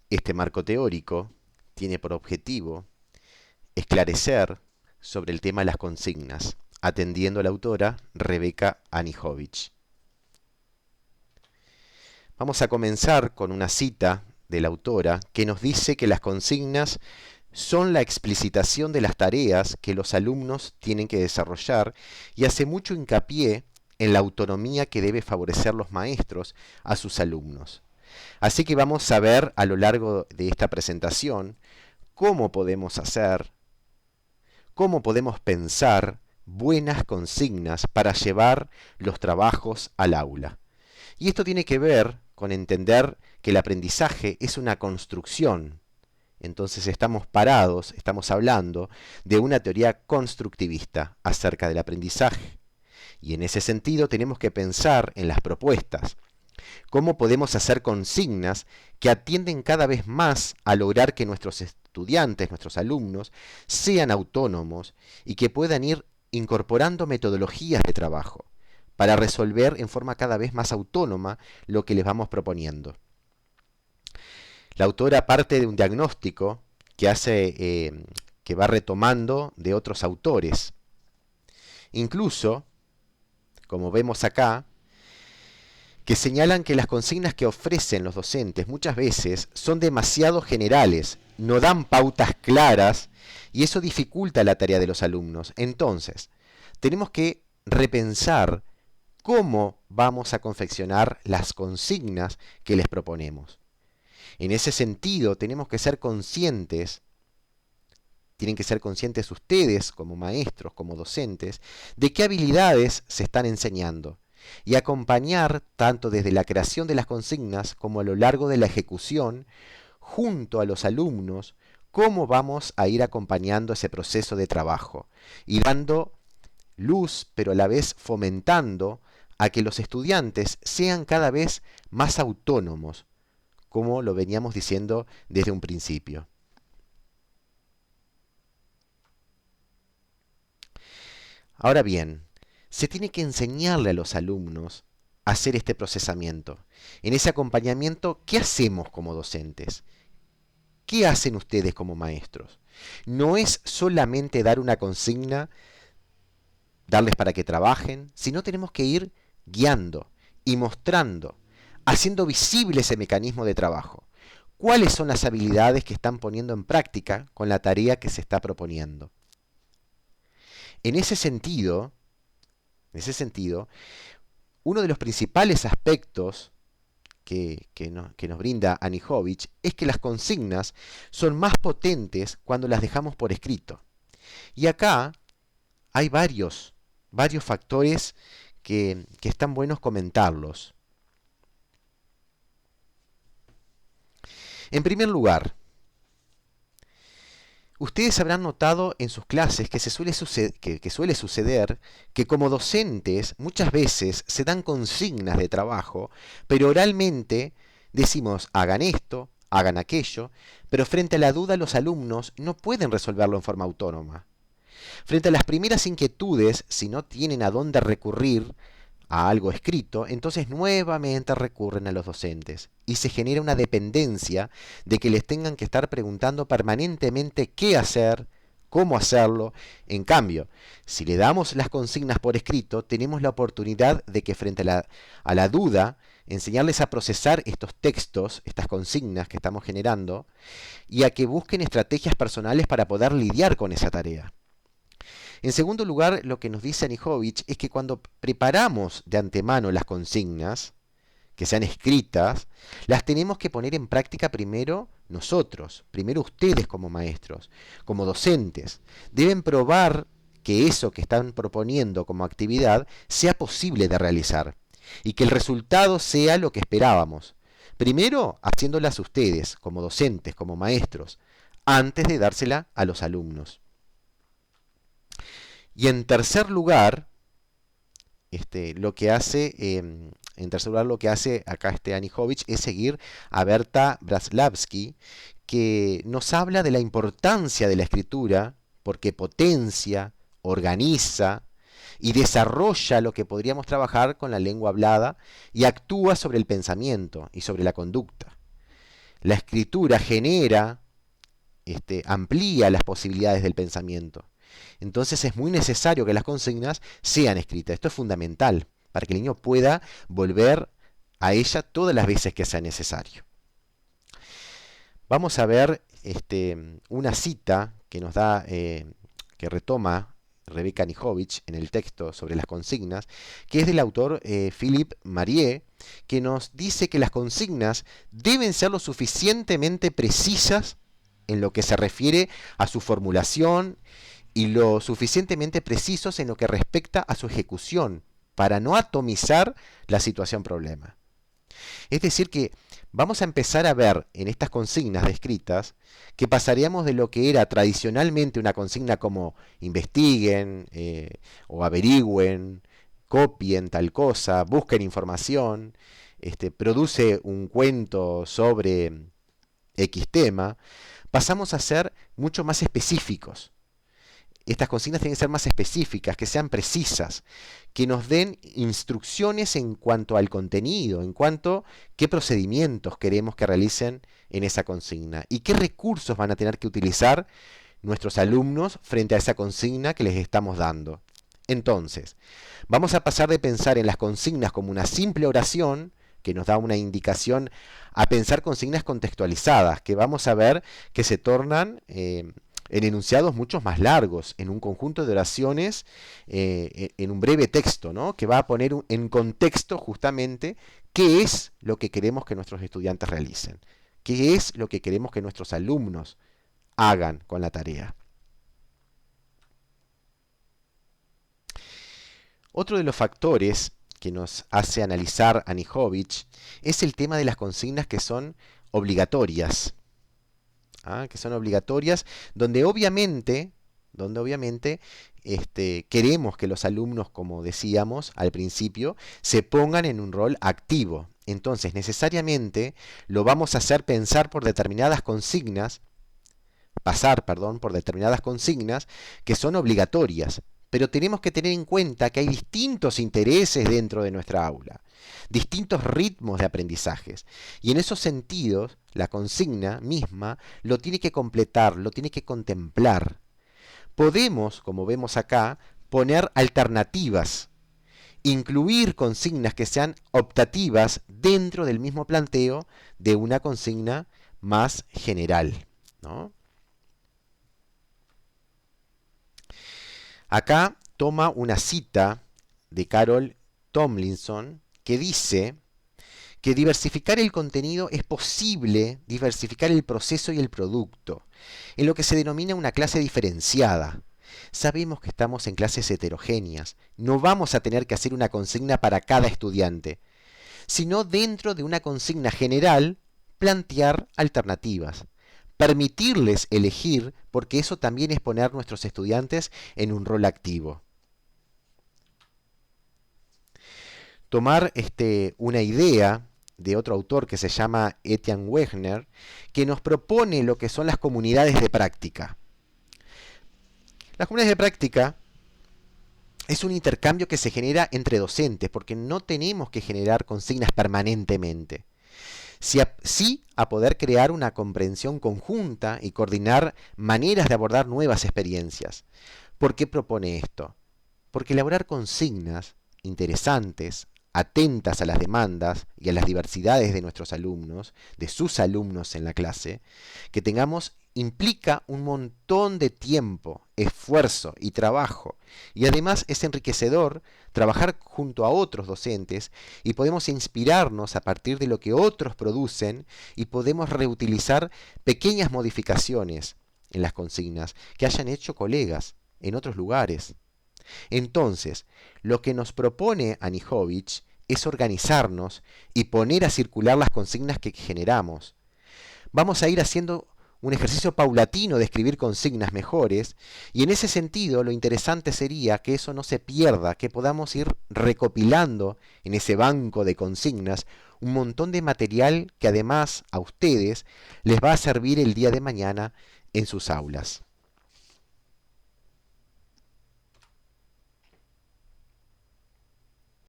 Este marco teórico tiene por objetivo esclarecer sobre el tema de las consignas, atendiendo a la autora Rebecca Anijovic. Vamos a comenzar con una cita de la autora que nos dice que las consignas son la explicitación de las tareas que los alumnos tienen que desarrollar y hace mucho hincapié en la autonomía que debe favorecer los maestros a sus alumnos. Así que vamos a ver a lo largo de esta presentación cómo podemos hacer, cómo podemos pensar buenas consignas para llevar los trabajos al aula. Y esto tiene que ver con entender que el aprendizaje es una construcción. Entonces estamos hablando de una teoría constructivista acerca del aprendizaje. Y en ese sentido tenemos que pensar en las propuestas. ¿Cómo podemos hacer consignas que atienden cada vez más a lograr que nuestros estudiantes, nuestros alumnos, sean autónomos y que puedan ir incorporando metodologías de trabajo para resolver en forma cada vez más autónoma lo que les vamos proponiendo? La autora parte de un diagnóstico que va retomando de otros autores. Incluso, como vemos acá, que señalan que las consignas que ofrecen los docentes muchas veces son demasiado generales, no dan pautas claras y eso dificulta la tarea de los alumnos. Entonces, tenemos que repensar cómo vamos a confeccionar las consignas que les proponemos. En ese sentido, tenemos que ser conscientes, tienen que ser conscientes ustedes como maestros, como docentes, de qué habilidades se están enseñando y acompañar tanto desde la creación de las consignas como a lo largo de la ejecución junto a los alumnos cómo vamos a ir acompañando ese proceso de trabajo y dando luz, pero a la vez fomentando a que los estudiantes sean cada vez más autónomos, como lo veníamos diciendo desde un principio. Ahora bien, se tiene que enseñarle a los alumnos a hacer este procesamiento. En ese acompañamiento, ¿qué hacemos como docentes? ¿Qué hacen ustedes como maestros? No es solamente dar una consigna, darles para que trabajen, sino tenemos que ir guiando y mostrando, haciendo visible ese mecanismo de trabajo. ¿Cuáles son las habilidades que están poniendo en práctica con la tarea que se está proponiendo? En ese sentido, uno de los principales aspectos que nos brinda Anijovic es que las consignas son más potentes cuando las dejamos por escrito. Y acá hay varios factores que están buenos comentarlos. En primer lugar, ustedes habrán notado en sus clases que suele suceder que como docentes muchas veces se dan consignas de trabajo, pero oralmente decimos hagan esto, hagan aquello, pero frente a la duda los alumnos no pueden resolverlo en forma autónoma. Frente a las primeras inquietudes, si no tienen a dónde recurrir a algo escrito, entonces nuevamente recurren a los docentes y se genera una dependencia de que les tengan que estar preguntando permanentemente qué hacer, cómo hacerlo. En cambio, si le damos las consignas por escrito, tenemos la oportunidad de que frente a la duda, enseñarles a procesar estos textos, estas consignas que estamos generando, y a que busquen estrategias personales para poder lidiar con esa tarea. En segundo lugar, lo que nos dice Anijovic es que cuando preparamos de antemano las consignas, que sean escritas, las tenemos que poner en práctica primero nosotros, primero ustedes como maestros, como docentes. Deben probar que eso que están proponiendo como actividad sea posible de realizar y que el resultado sea lo que esperábamos. Primero, haciéndolas ustedes, como docentes, como maestros, antes de dársela a los alumnos. Y en tercer lugar, lo que hace acá Anijovic es seguir a Berta Braslavsky, que nos habla de la importancia de la escritura porque potencia, organiza y desarrolla lo que podríamos trabajar con la lengua hablada y actúa sobre el pensamiento y sobre la conducta. La escritura genera, amplía las posibilidades del pensamiento. Entonces es muy necesario que las consignas sean escritas. Esto es fundamental para que el niño pueda volver a ella todas las veces que sea necesario. Vamos a ver una cita que nos da, que retoma Rebecca Nijovic en el texto sobre las consignas, que es del autor Philippe Marié, que nos dice que las consignas deben ser lo suficientemente precisas en lo que se refiere a su formulación y lo suficientemente precisos en lo que respecta a su ejecución, para no atomizar la situación problema. Es decir, que vamos a empezar a ver en estas consignas descritas que pasaríamos de lo que era tradicionalmente una consigna como investiguen o averigüen, copien tal cosa, busquen información, produce un cuento sobre X tema, pasamos a ser mucho más específicos. Estas consignas tienen que ser más específicas, que sean precisas, que nos den instrucciones en cuanto al contenido, en cuanto a qué procedimientos queremos que realicen en esa consigna y qué recursos van a tener que utilizar nuestros alumnos frente a esa consigna que les estamos dando. Entonces, vamos a pasar de pensar en las consignas como una simple oración, que nos da una indicación, a pensar consignas contextualizadas, que vamos a ver que se tornan en enunciados mucho más largos, en un conjunto de oraciones, en un breve texto, ¿no? Que va a poner en contexto justamente qué es lo que queremos que nuestros estudiantes realicen, qué es lo que queremos que nuestros alumnos hagan con la tarea. Otro de los factores que nos hace analizar a Nijovic es el tema de las consignas que son obligatorias. Que son obligatorias, donde obviamente queremos que los alumnos, como decíamos al principio, se pongan en un rol activo. Entonces, necesariamente lo vamos a hacer pasar por determinadas consignas que son obligatorias. Pero tenemos que tener en cuenta que hay distintos intereses dentro de nuestra aula, distintos ritmos de aprendizajes. Y en esos sentidos, la consigna misma lo tiene que completar, lo tiene que contemplar. Podemos, como vemos acá, poner alternativas, incluir consignas que sean optativas dentro del mismo planteo de una consigna más general, ¿no? Acá toma una cita de Carol Tomlinson que dice que diversificar el contenido es posible diversificar el proceso y el producto, en lo que se denomina una clase diferenciada. Sabemos que estamos en clases heterogéneas, no vamos a tener que hacer una consigna para cada estudiante, sino dentro de una consigna general plantear alternativas. Permitirles elegir, porque eso también es poner a nuestros estudiantes en un rol activo. Tomar una idea de otro autor que se llama Etienne Wegner, que nos propone lo que son las comunidades de práctica. Las comunidades de práctica es un intercambio que se genera entre docentes, porque no tenemos que generar consignas permanentemente. Sí a poder crear una comprensión conjunta y coordinar maneras de abordar nuevas experiencias. ¿Por qué propone esto? Porque elaborar consignas interesantes, atentas a las demandas y a las diversidades de nuestros alumnos, de sus alumnos en la clase, que tengamos implica un montón de tiempo, esfuerzo y trabajo, y además es enriquecedor trabajar junto a otros docentes y podemos inspirarnos a partir de lo que otros producen y podemos reutilizar pequeñas modificaciones en las consignas que hayan hecho colegas en otros lugares. Entonces, lo que nos propone Nijovic es organizarnos y poner a circular las consignas que generamos. Vamos a ir haciendo un ejercicio paulatino de escribir consignas mejores, y en ese sentido lo interesante sería que eso no se pierda, que podamos ir recopilando en ese banco de consignas un montón de material que además a ustedes les va a servir el día de mañana en sus aulas.